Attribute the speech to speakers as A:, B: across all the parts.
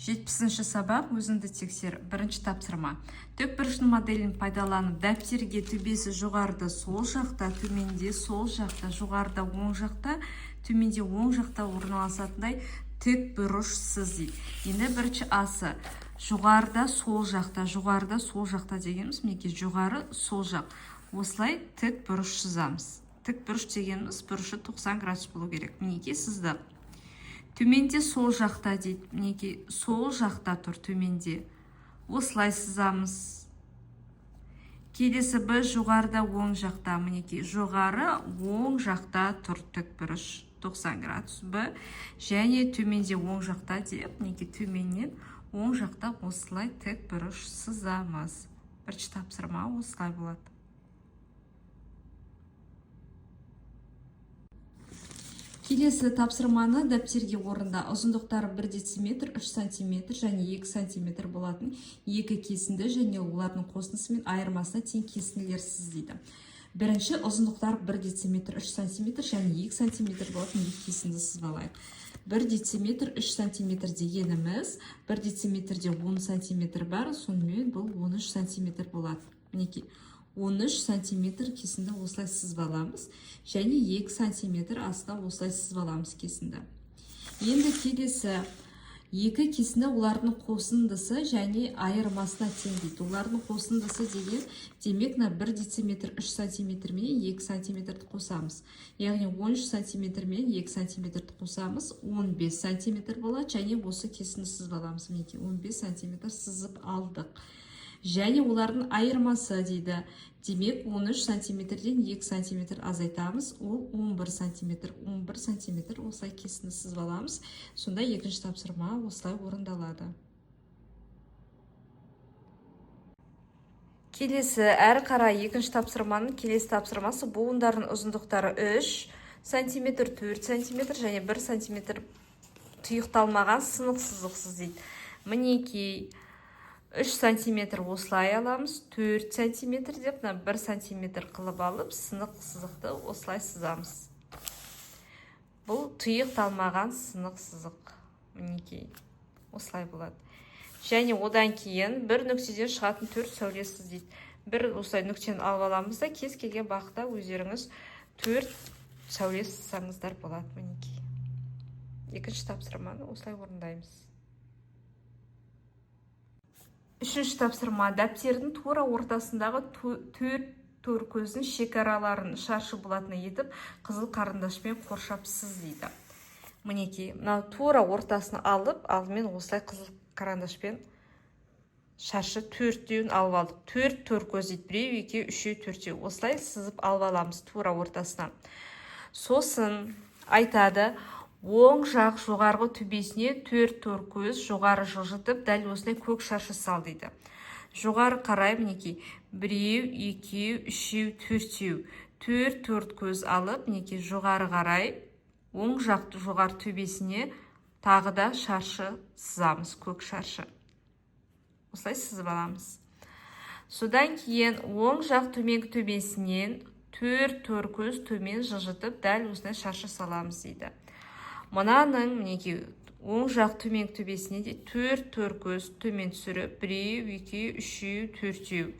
A: 70-ші сабақ өзіңді тексер. Бірінші тапсырма. Тікбұрыштың моделін пайдаланып, дәптерге төбесі жоғарыда сол жақта, төменде сол жақта, жоғарыда оң жақта, төменде оң жақта орналасатындай тікбұрышсыз дейді. Енді бірінші асы. Жоғарыда сол жақта дегеніміз, мінекей жоғары сол жақ. Осылай тікбұрыш сызамыз. Тікбұрыш дегеніміз бұрышы 90 градус болу керек. Мінекей сыздық. Төменде сол жақта дейді. Мінекей сол жақта тұр төменде. Осылай сызамыз. Келесі біз жоғарыда оң жақта. Мінекей жоғары оң жақта тұр тікбұрыш 90 градус. Б және төменде оң жақта деп, мінекей төменнен оң жақта осылай тікбұрыш сызамыз. Бірінші тапсырма осылай болады. Келесі тапсырманы дәптерге орында ұзындықтары 1 дециметр, 3 сантиметр және 2 сантиметр болатын екі кесінді және олардың қосындысы мен айырмасына тең кесінділер сыздейді. Бірінші ұзындықтары 1 дециметр, 3 сантиметр және 2 сантиметр болатын екі кесінді сызбалайық. 1 дециметр, 3 сантиметр дегеніміз 1 дециметрде 10 сантиметр бар, сонымен бұл 13 сантиметр болады. Мінекей 13 сантиметр кесінді осылай сызбаламыз және 2 сантиметр астына осылай сызбаламыз кесінді. Енді келесі екі кесінді олардың қосындысы және айырмасына тең дейді. Олардың қосындысы деген демек 1 дециметр 3 сантиметр мен 2 сантиметрді қосамыз. Яғни 13 сантиметр мен 2 сантиметрді қосамыз 15 сантиметр болады және осы кесінді сызбаламыз. Мінекей 15 сантиметр сызып алдық. Және олардың айырмасы дейді. Демек 13 сантиметрден 2 сантиметр азайтамыз. Ол 11 сантиметр. 11 сантиметр осылай кесінді сызбаламыз. Сонда екінші тапсырма осылай орындалады. Келесі әрі қарай екінші тапсырманың келесі тапсырмасы буындардың ұзындықтары 3 сантиметр, 4 сантиметр және 1 сантиметр тұйықталмаған сынық сызықсыз дейді. Мінекей 3 сантиметр осылай аламыз, 4 сантиметр деп 1 сантиметр қылып алып, сынық сызықты осылай сызамыз. Бұл тұйықталмаған сынық сызық. Мінекей осылай болады. Және одан кейін бір нүктеден шығатын 4 сәулесіз дейді. Бір осылай нүктені алып аламыз да, кез келген бағытта өздеріңіз 4 сәуле сызсаңыздар болады. Мінекей. Екінші тапсырманы осылай орындаймыз. Үшінші тапсырма дәптердің тура ортасындағы 4 төркөздің шекараларын шаршы болатына етіп қызыл қарындашпен қоршап сыз дейді. Мінекей, мынау тура ортасын алып, алдымен осылай қызыл қарындашпен шаршы 4-деуін алып алдық. 4 төркөз дейді. 1, 2, 3, 4. Осылай сызып алып аламыз тура ортасына. Сосын айтады, оң жақ жоғарғы төбесіне 4 төркөз жоғары жылжытып, дәл осылай көк шаршы сал дейді. Жоғары қарай мінекей 1, 2, 3, 4. 4 төркөз алып, мінекей жоғары қарай оң жақ жоғары төбесіне тағы да шаршы сызамыз, көк шаршы. Осылай сызып аламыз. Содан кейін оң жақ төменгі төбесінен 4 төркөз төмен жылжытып, дәл осылай шаршы саламыз дейді. Мұнаның мінекей оң жақ төменгі төбесіне де 4 төркөз төмен түсіріп, 1, 2, 3, 4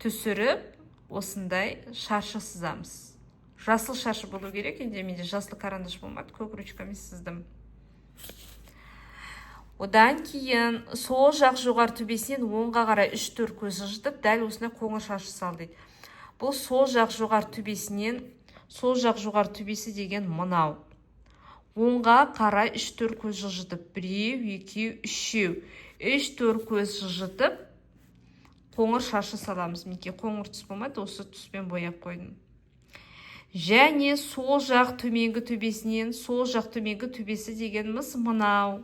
A: түсіріп, осындай шаршы сызамыз. Жасыл шаршы болу керек, енді менде жасыл карандаш болмады, көк ручкамен сыздым. Одан кейін сол жақ жоғары төбесінен оңға қарай 3 төркөз жылжытып, дәл осындай қоңыр шаршы сал дейді. Бұл сол жақ жоғары төбесінен, сол жақ жоғары төбесі деген мынау. Оңға қарай 3 төркөз жылжытып, 1, 2, 3. 3 төркөз жылжытып, қоңыр шаршы саламыз. Мінекей қоңыр түс болмайды, осы түспен бояп қойдым. Және сол жақ төменгі төбесінен, сол жақ төменгі төбесі дегеніміз мынау.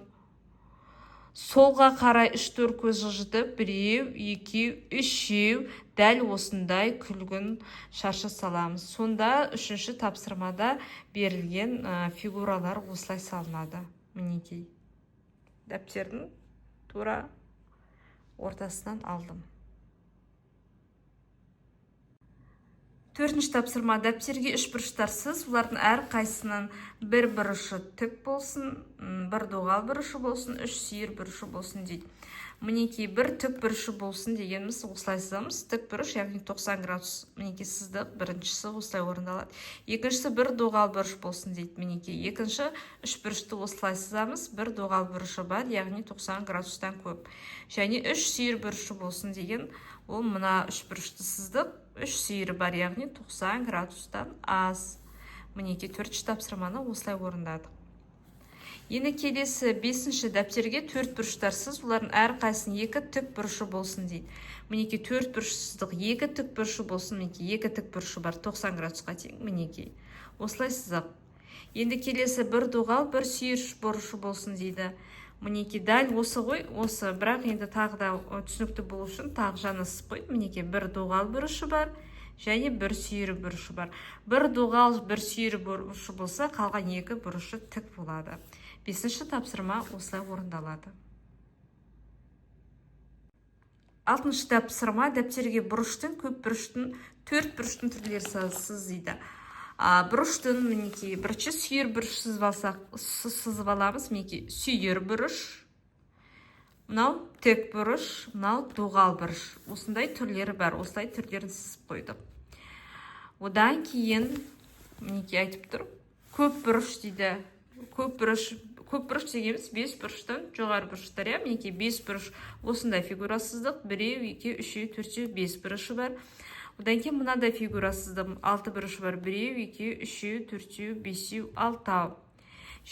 A: Солға қарай 3 төркөз жылжытып, 1, 2, 3. Дәл осындай күлгін шаршы саламыз. Сонда үшінші тапсырмада берілген фигуралар осылай салынады. Мінекей. Дәптердің тура ортасынан алдым. Төртінші тапсырма, дәптерге үшбұрыштар сыз, олардың әр қайсының бір бұрышы тік болсын, бір доғал бұрышы болсын, үш сүйір бұрышы болсын дейді. Мінекей бір тік бұрышы болсын дегеніміз осылай сызамыз. Тік бұрыш, яғни 90 градус. Мінекей сыздық, біріншісі осылай орындалады. Екіншісі бір доғал бұрыш болсын дейді. Мінекей екінші үш бұрышты осылай сызамыз. Бір доғал бұрышы бар, яғни 90 градустан көп. Және үш сүйір бұрышы болсын деген, ол мына үш бұрышты сыздық. Үш сүйірі бар, яғни 90 градустан аз. Мінекей төртінші тапсырманы осылай орындадық. Енді келесі бесінші дәптерге төрт бұрыштар сыз, олардың әр қайсының екі тік бұрышы болсын дейді. Мінекей төрт бұрыш сыздық, екі тік бұрышы болсын, мінекей екі тік бұрышы бар, 90 градусқа тең, мінекей. Осылай сызық. Енді келесі бір доғал, бір сүйір бұрышы болсын дейді. Мінекей дәл осы ғой, осы, бірақ енді тағы да түсінікті болу үшін тағы жаны сызып қойып, мінекей бір доғал бұрышы бар, және бір сүйір бұрышы бар. Бір доғал, бір сүйір бұрышы болса, қалған екі бұрышы тік болады. Бесінші тапсырма осылай орындалады. Алтыншы тапсырма, дәптерге бұрыштың, көп бұрыштың, төрт бұрыштың түрлері сыз дейді. Бұрыштың, мінекей, бірінші сүйір бұрыш сызып аламыз, мінекей, сүйір бұрыш, мынау тік бұрыш, мынау доғал бұрыш. Осындай түрлері бар, осылай түрлерін сызып қойдық. Одан кейін, мінекей айтып тұр, көп бұрыш дейді. Көп бұрыш дегеніміз 5 бұрыштан жоғары бұрыштар, мінекей 5 бұрыш осындай фигура сыздық. 1, 2, 3, 4, 5 бұрышы бар. Одан кейін мынандай фигура сыздым. 6 бұрышы бар. 1, 2, 3, 4, 5, 6.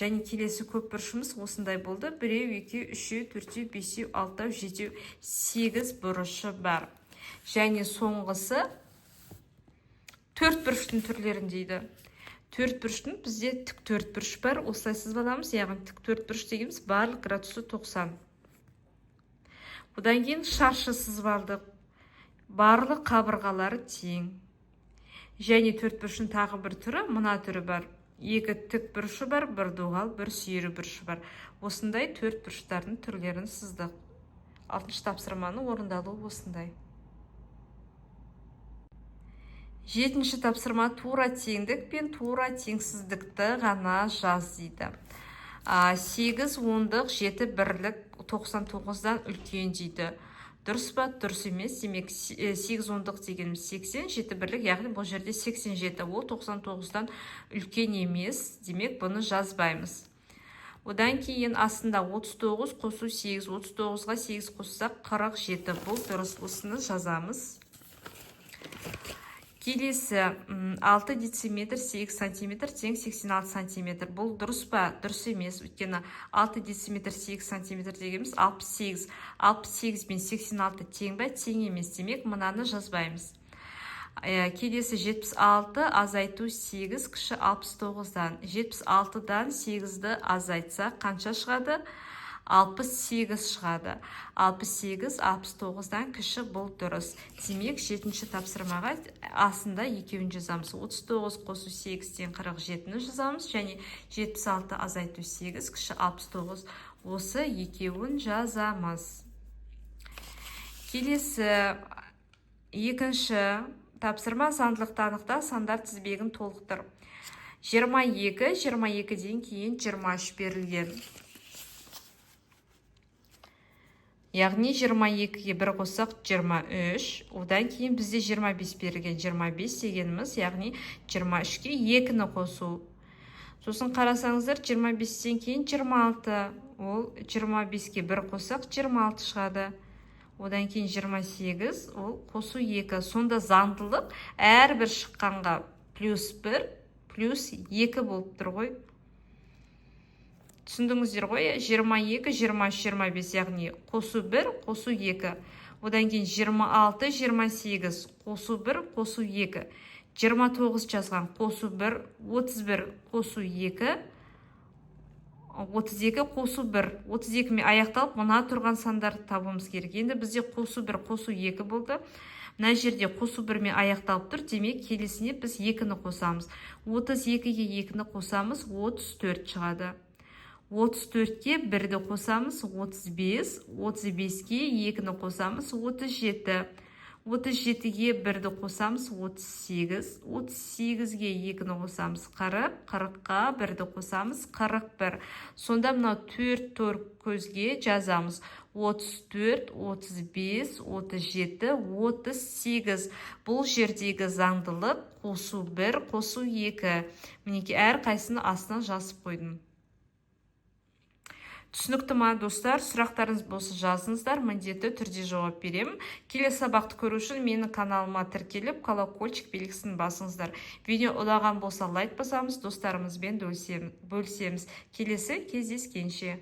A: Және келесі көп бұрышымыз осындай болды. 1, 2, 3, 4, 5, 6, 7, 8 бұрышы бар. Және соңғысы төрт бұрыштың түрлерін дейді. Төрт бұрыштың бізде тік төрт бұрыш бар, осылай сызып аламыз, яғни тік төрт бұрыш дегеніміз барлық градусы 90. Одан кейін шаршы сызып алдық. Барлық қабырғалары тең. Және төрт бұрыштың тағы бір түрі, мына түрі бар. Екі тік бұрышы бар, бір доғал, бір сүйір бұрышы бар. Осындай төрт бұрыштардың түрлерін сыздық. Алтыншы тапсырманың орындалуы осындай. Жетінші тапсырма, тура теңдік пен тура теңсіздікті ғана жаз дейді. 8 ондық, 7 бірлік 99-дан үлкен дейді. Дұрыс па? Дұрыс емес. Демек 8 ондық дегеніміз 80, 7 бірлік, яғни бұл жерде 87, ол 99-дан үлкен емес. Демек бұны жазбаймыз. Одан кейін астында 39 қосу 8, 39-ға 8 қоссақ 47, бұл дұрыс, осыны жазамыз. Келесі 6 дециметр 8 сантиметр тең 86 сантиметр. Бұл дұрыс па? Дұрыс емес. Өйткені 6 дециметр 8 сантиметр дегеніміз 68. 68 мен 86 тең ба? Тең емес. Демек, мынаны жазбаймыз. Келесі 76 азайту 8 кіші 69-дан. 76-дан 8-ді азайтса қанша шығады? 68 шығады. 68, 69-дан кіші, бұл дұрыс. Демек, 7-ші тапсырмаға астында екеуін жазамыз. 39 қосу 8-тен 47-ні жазамыз. Және 76 азайту 8 кіші 69. Осы екеуін жазамыз. Келесі 2-ші тапсырма, сандылықты анықта, сандар тізбегін толықтыр. 22, 22-ден кейін 23 берілген. Яғни 22-ге бір қоссақ 23, одан кейін бізде 25 берілген. 25 дегеніміз, яғни 23-ке 2-ні қосу. Сосын қарасаңыздар, 25-тен кейін 26, ол 25-ке бір қоссақ 26 шығады. Одан кейін 28, ол қосу 2. Сонда заңдылық әрбір шыққанға плюс 1, плюс 2 болып тұр ғой. Түсіндіңіздер ғой, 22, 23, 25, яғни қосу 1, қосу 2. Одан кейін 26, 28, қосу 1, қосу 2. 29 жазған, қосу 1, 31, қосу 2. 32, қосу 1. 32 мен аяқталып, мұна тұрған сандарды табуымыз керек. Енді бізде қосу 1, қосу 2 болды. Мына жерде қосу 1 мен аяқталып тұр. Демек, келесіне біз 2-ні қосамыз. 32-ге 2-ні қосамыз, 34 шығады. 34-ке 1-ді қосамыз, 35, 35-ке 2-ні қосамыз, 37. 37-ге 1-ді қосамыз, 38. 38-ге 2-ні қосамыз, 40. 40-қа 1-ді қосамыз, 41. Сонда мынау 4 көзге жазамыз. 34, 35, 37, 38. Бұл жердегі заңдылық қосу 1, қосу 2. Мінеке әр қайсыны астына жазып қойдым. Түсінікті ма, достар? Сұрақтарыңыз болса жазыңыздар, міндетті түрде жауап беремін. Келесі сабақты көру үшін менің каналыма тіркеліп, колокольчик белгісін басыңыздар. Видео ұнаған болса лайк басамыз, достарымызбен бөлісеміз. Келесі кездескенше.